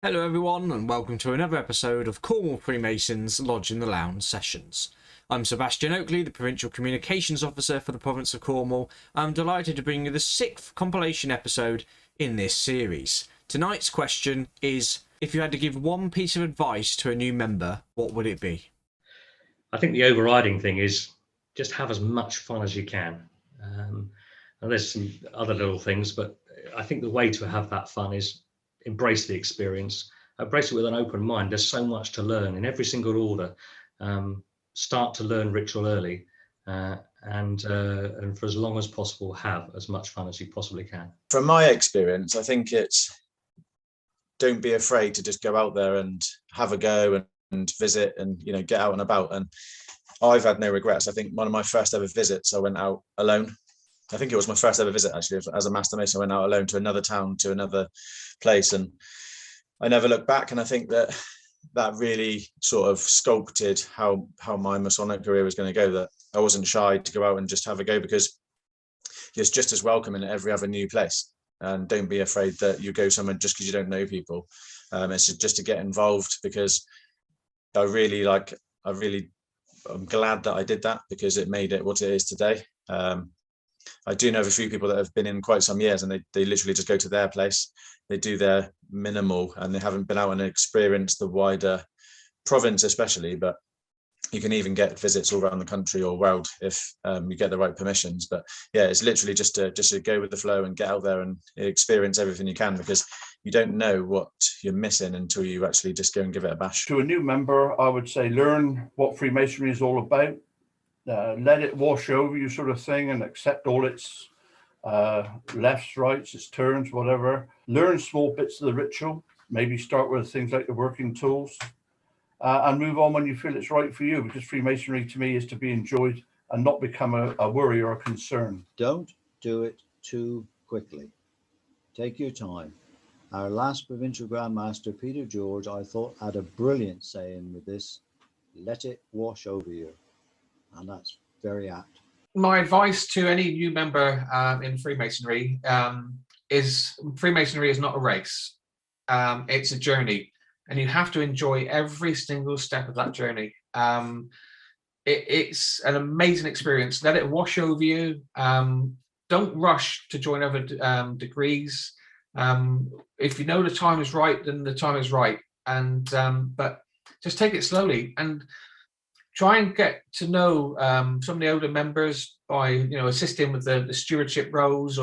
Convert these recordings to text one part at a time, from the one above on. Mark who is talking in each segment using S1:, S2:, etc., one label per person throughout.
S1: Hello everyone and welcome to another episode of Cornwall Freemasons Lodge in the Lounge sessions. I'm Sebastian Oakley, the Provincial Communications Officer for the Province of Cornwall. I'm delighted to bring you the 6th compilation episode in this series. Tonight's question is, if you had to give one piece of advice to a new member, what would it be?
S2: I think the overriding thing is just have as much fun as you can. And there's some other little things, but I think the way to have that fun is embrace the experience, embrace it with an open mind. There's so much to learn in every single order. Start to learn ritual early and for as long as possible, have as much fun as you possibly can.
S3: From my experience, I think it's don't be afraid to just go out there and have a go and visit and, you know, get out and about. And I've had no regrets. I think one of my first ever visits, I went out alone. I think it was my first ever visit, actually, as a Master Mason. I went out alone to another town, to another place, and I never looked back. And I think that really sort of sculpted how my Masonic career was going to go, that I wasn't shy to go out and just have a go, because it's just as welcome in every other new place. And don't be afraid that you go somewhere just because you don't know people. It's just to get involved, because I'm glad that I did that, because it made it what it is today. I do know of a few people that have been in quite some years, and they literally just go to their place, they do their minimal, and they haven't been out and experienced the wider province especially. But you can even get visits all around the country or world if you get the right permissions. But yeah, it's literally just to go with the flow and get out there and experience everything you can, because you don't know what you're missing until you actually just go and give it a bash.
S4: To a new member, I would say learn what Freemasonry is all about. Let it wash over you, sort of thing, and accept all its lefts, rights, its turns, whatever. Learn small bits of the ritual. Maybe start with things like the working tools, and move on when you feel it's right for you, because Freemasonry to me is to be enjoyed and not become a worry or a concern.
S5: Don't do it too quickly. Take your time. Our last Provincial Grand Master, Peter George, I thought had a brilliant saying with this: let it wash over you. And that's very apt.
S6: My advice to any new member in Freemasonry is Freemasonry is not a race. It's a journey, and you have to enjoy every single step of that journey. It's an amazing experience. Let it wash over you. Don't rush to join other degrees. If you know the time is right, then the time is right. And but just take it slowly and try and get to know some of the older members by, assisting with the stewardship roles,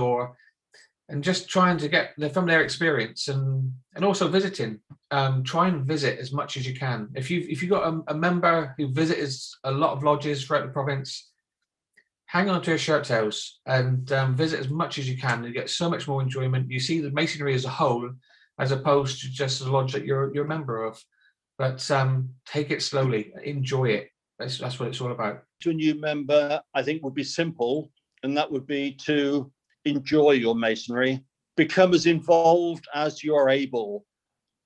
S6: and just trying to get from their experience, and also visiting. Try and visit as much as you can. If you've got a member who visits a lot of lodges throughout the province, hang on to a shirt tails and visit as much as you can. You get so much more enjoyment. You see the Masonry as a whole, as opposed to just a lodge that you're a member of. But take it slowly, enjoy it. That's what it's all about.
S7: To a new member, I think would be simple, and that would be to enjoy your Masonry. Become as involved as you are able,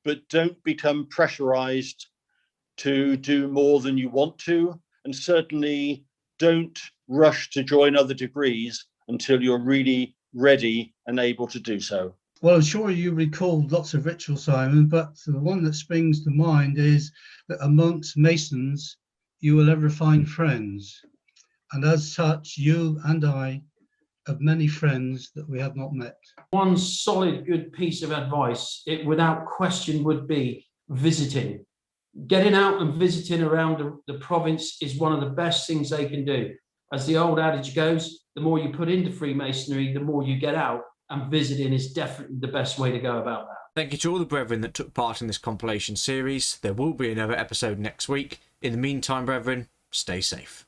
S7: but don't become pressurized to do more than you want to, and certainly don't rush to join other degrees until you're really ready and able to do so.
S8: Well, I'm sure you recall lots of rituals, Simon, but the one that springs to mind is that amongst Masons, you will ever find friends. And as such, you and I have many friends that we have not met.
S9: One solid, good piece of advice, it without question would be visiting. Getting out and visiting around the province is one of the best things they can do. As the old adage goes, the more you put into Freemasonry, the more you get out, and visiting is definitely the best way to go about that.
S1: Thank you to all the brethren that took part in this compilation series. There will be another episode next week. In the meantime, brethren, stay safe.